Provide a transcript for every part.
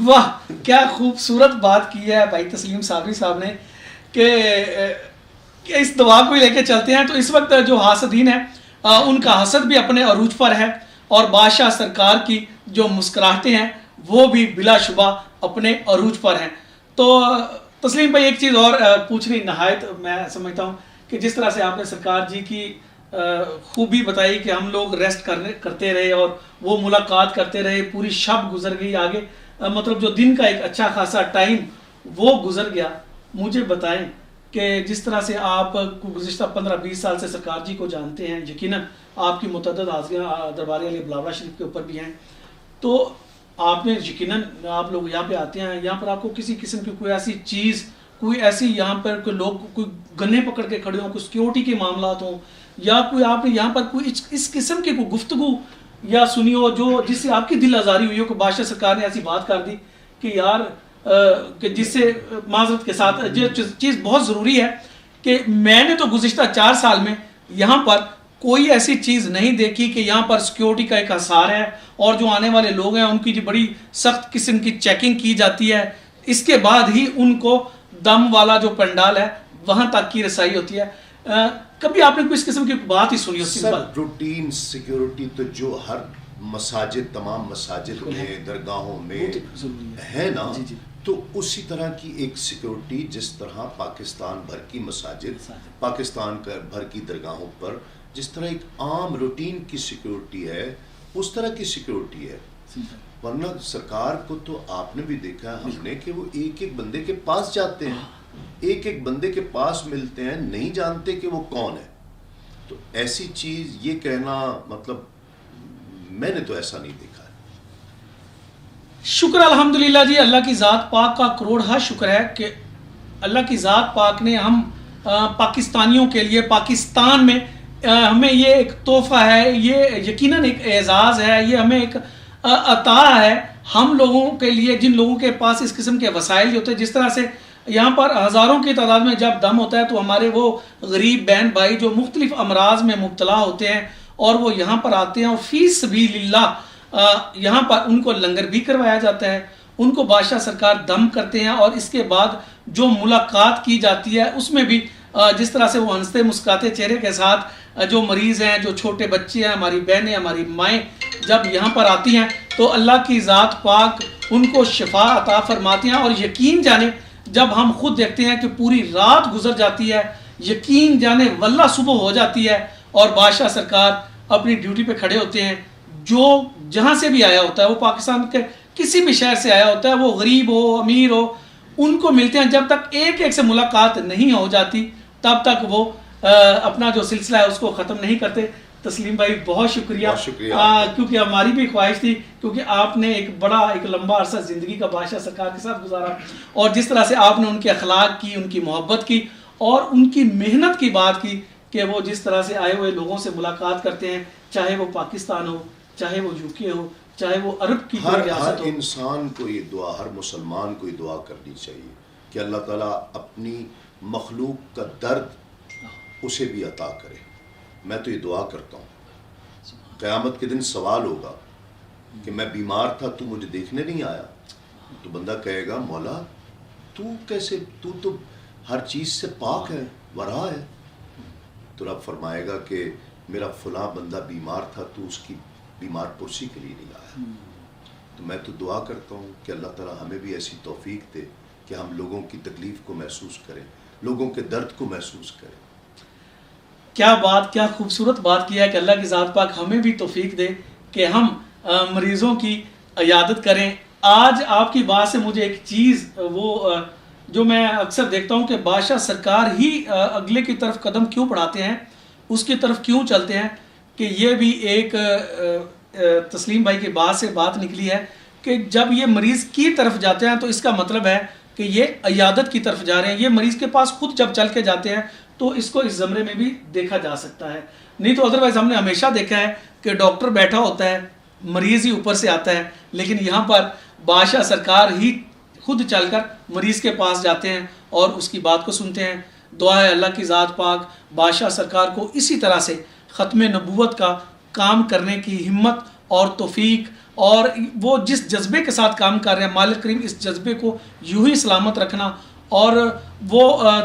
واہ کیا خوبصورت بات کی ہے بھائی تسلیم صابری صاحب نے کہ اس دعا کو ہی لے کے چلتے ہیں. تو اس وقت جو حاسدین ہیں ان کا حسد بھی اپنے عروج پر ہے اور بادشاہ سرکار کی جو مسکراہٹیں ہیں وہ بھی بلا شبہ اپنے عروج پر ہیں. تو تسلیم بھائی ایک چیز اور پوچھنی نہایت میں سمجھتا ہوں کہ جس طرح سے آپ نے سرکار جی کی خوبی بتائی کہ ہم لوگ ریسٹ کرتے رہے اور وہ ملاقات کرتے رہے, پوری شب گزر گئی, آگے مطلب جو دن کا ایک اچھا خاصا ٹائم وہ گزر گیا. مجھے بتائیں کہ جس طرح سے آپ گزشتہ 15-20 سال سے سرکار جی کو جانتے ہیں, یقیناً آپ کی متعدد حاضریاں دربار علی بلاورہ شریف کے اوپر بھی ہیں, تو آپ نے یقیناً آپ لوگ یہاں پہ آتے ہیں, یہاں پر آپ کو کسی قسم کی کوئی ایسی چیز, کوئی ایسی یہاں پر کوئی لوگ کوئی گنے پکڑ کے کھڑے ہوں, کوئی سیکیورٹی کے معاملات ہوں, یا کوئی آپ نے یہاں پر کوئی اس قسم کی کوئی گفتگو یا سنی ہو جو جس سے آپ کی دل آزاری ہوئی ہو کہ بادشاہ سرکار نے ایسی بات کر دی کہ یار کہ جس سے معذرت کے ساتھ یہ چیز بہت ضروری ہے کہ میں نے تو گزشتہ 4 سال میں یہاں پر کوئی ایسی چیز نہیں دیکھی کہ یہاں پر سیکیورٹی کا ایک حصار ہے اور جو آنے والے لوگ ہیں ان کی جو بڑی سخت قسم کی چیکنگ کی جاتی ہے, اس کے بعد ہی ان کو دم والا جو پنڈال ہے وہاں تک کی رسائی ہوتی ہے. کبھی آپ نے کوئی اس قسم کی بات ہی سنی ہو؟ سر روٹین سیکیورٹی تو جو ہر مساجد, تمام مساجد میں, درگاہوں میں ہے نا, تو اسی طرح کی ایک سیکیورٹی جس طرح پاکستان بھر کی مساجد, پاکستان بھر کی درگاہوں پر جس طرح ایک عام روٹین کی سیکیورٹی ہے اس طرح کی سیکیورٹی ہے. ورنہ سرکار کو تو آپ نے بھی دیکھا ہم نے کہ وہ ایک ایک بندے کے پاس جاتے ہیں, ایک ایک بندے کے پاس ملتے ہیں, نہیں جانتے کہ وہ کون ہے. تو ایسی چیز یہ کہنا, مطلب میں نے تو ایسا نہیں دیکھا ہے. شکر الحمدللہ جی, اللہ کی ذات پاک کا کروڑ شکر ہے کہ اللہ کی ذات پاک نے ہم پاکستانیوں کے لیے پاکستان میں ہمیں یہ ایک تحفہ ہے, یہ یقیناً ایک اعزاز ہے, یہ ہمیں ایک عطا ہے ہم لوگوں کے لیے جن لوگوں کے پاس اس قسم کے وسائل ہوتے ہیں. جس طرح سے یہاں پر ہزاروں کی تعداد میں جب دم ہوتا ہے تو ہمارے وہ غریب بہن بھائی جو مختلف امراض میں مبتلا ہوتے ہیں اور وہ یہاں پر آتے ہیں اور فی سبیل اللہ یہاں پر ان کو لنگر بھی کروایا جاتا ہے, ان کو بادشاہ سرکار دم کرتے ہیں اور اس کے بعد جو ملاقات کی جاتی ہے اس میں بھی جس طرح سے وہ ہنستے مسکراتے چہرے کے ساتھ جو مریض ہیں, جو چھوٹے بچے ہیں, ہماری بہنیں, ہماری مائیں جب یہاں پر آتی ہیں تو اللہ کی ذات پاک ان کو شفا عطا فرماتی ہیں. اور یقین جانے جب ہم خود دیکھتے ہیں کہ پوری رات گزر جاتی ہے, یقین جانے واللہ صبح ہو جاتی ہے اور بادشاہ سرکار اپنی ڈیوٹی پہ کھڑے ہوتے ہیں, جو جہاں سے بھی آیا ہوتا ہے, وہ پاکستان کے کسی بھی شہر سے آیا ہوتا ہے, وہ غریب ہو امیر ہو, ان کو ملتے ہیں. جب تک ایک ایک سے ملاقات نہیں ہو جاتی تب تک وہ اپنا جو سلسلہ ہے اس کو ختم نہیں کرتے. تسلیم بھائی بہت شکریہ, کیونکہ ہماری بھی خواہش تھی, کیونکہ آپ نے ایک لمبا عرصہ زندگی کا بادشاہ سرکار کے ساتھ گزارا اور جس طرح سے آپ نے ان کے اخلاق کی, ان کی محبت کی اور ان کی محنت کی بات کی کہ وہ جس طرح سے آئے ہوئے لوگوں سے ملاقات کرتے ہیں, چاہے وہ پاکستان ہو, چاہے وہ UK ہو, چاہے وہ عرب کی کوئی ریاست ہو. ہر انسان کو یہ دعا, ہر مسلمان کو یہ دعا کرنی چاہیے کہ اللہ تعالیٰ اپنی مخلوق کا درد اسے بھی عطا کرے. میں تو یہ دعا کرتا ہوں, قیامت کے دن سوال ہوگا کہ میں بیمار تھا تو مجھے دیکھنے نہیں آیا, تو بندہ کہے گا مولا تو کیسے, تو تو ہر چیز سے پاک ہے, ورا ہے. تو رب فرمائے گا کہ میرا فلاں بندہ بیمار تھا تو اس کی بیمار پرسی کے لیے نہیں آیا. تو میں تو دعا کرتا ہوں کہ اللہ تعالیٰ ہمیں بھی ایسی توفیق دے کہ ہم لوگوں کی تکلیف کو محسوس کریں, لوگوں کے درد کو محسوس کریں. کیا بات, کیا خوبصورت بات کیا ہے کہ اللہ کی ذات پاک ہمیں بھی توفیق دے کہ ہم مریضوں کی عیادت کریں. آج آپ کی بات سے مجھے ایک چیز وہ جو میں اکثر دیکھتا ہوں کہ بادشاہ سرکار ہی اگلے کی طرف قدم کیوں بڑھاتے ہیں, اس کی طرف کیوں چلتے ہیں, کہ یہ بھی ایک تسلیم بھائی کی بات سے بات نکلی ہے کہ جب یہ مریض کی طرف جاتے ہیں تو اس کا مطلب ہے کہ یہ عیادت کی طرف جا رہے ہیں. یہ مریض کے پاس خود جب چل کے جاتے ہیں تو اس کو اس زمرے میں بھی دیکھا جا سکتا ہے. نہیں تو ادروائز ہم نے ہمیشہ دیکھا ہے کہ ڈاکٹر بیٹھا ہوتا ہے, مریض ہی اوپر سے آتا ہے, لیکن یہاں پر بادشاہ سرکار ہی خود چل کر مریض کے پاس جاتے ہیں اور اس کی بات کو سنتے ہیں. دعا ہے اللہ کی ذات پاک بادشاہ سرکار کو اسی طرح سے ختم نبوت کا کام کرنے کی ہمت اور توفیق اور وہ جس جذبے کے ساتھ کام کر رہے ہیں، مالک کریم اس جذبے کو یوں ہی سلامت رکھنا، اور وہ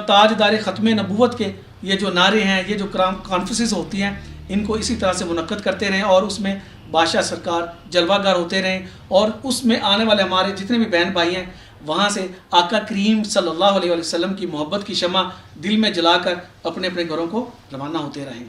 تاجدار ختم نبوت کے یہ جو نعرے ہیں، یہ جو کانفرنسز ہوتی ہیں، ان کو اسی طرح سے منعقد کرتے رہیں اور اس میں بادشاہ سرکار جلوہ گر ہوتے رہیں، اور اس میں آنے والے ہمارے جتنے بھی بہن بھائی ہیں وہاں سے آقا کریم صلی اللہ علیہ وسلم کی محبت کی شمع دل میں جلا کر اپنے اپنے گھروں کو روانہ ہوتے رہیں۔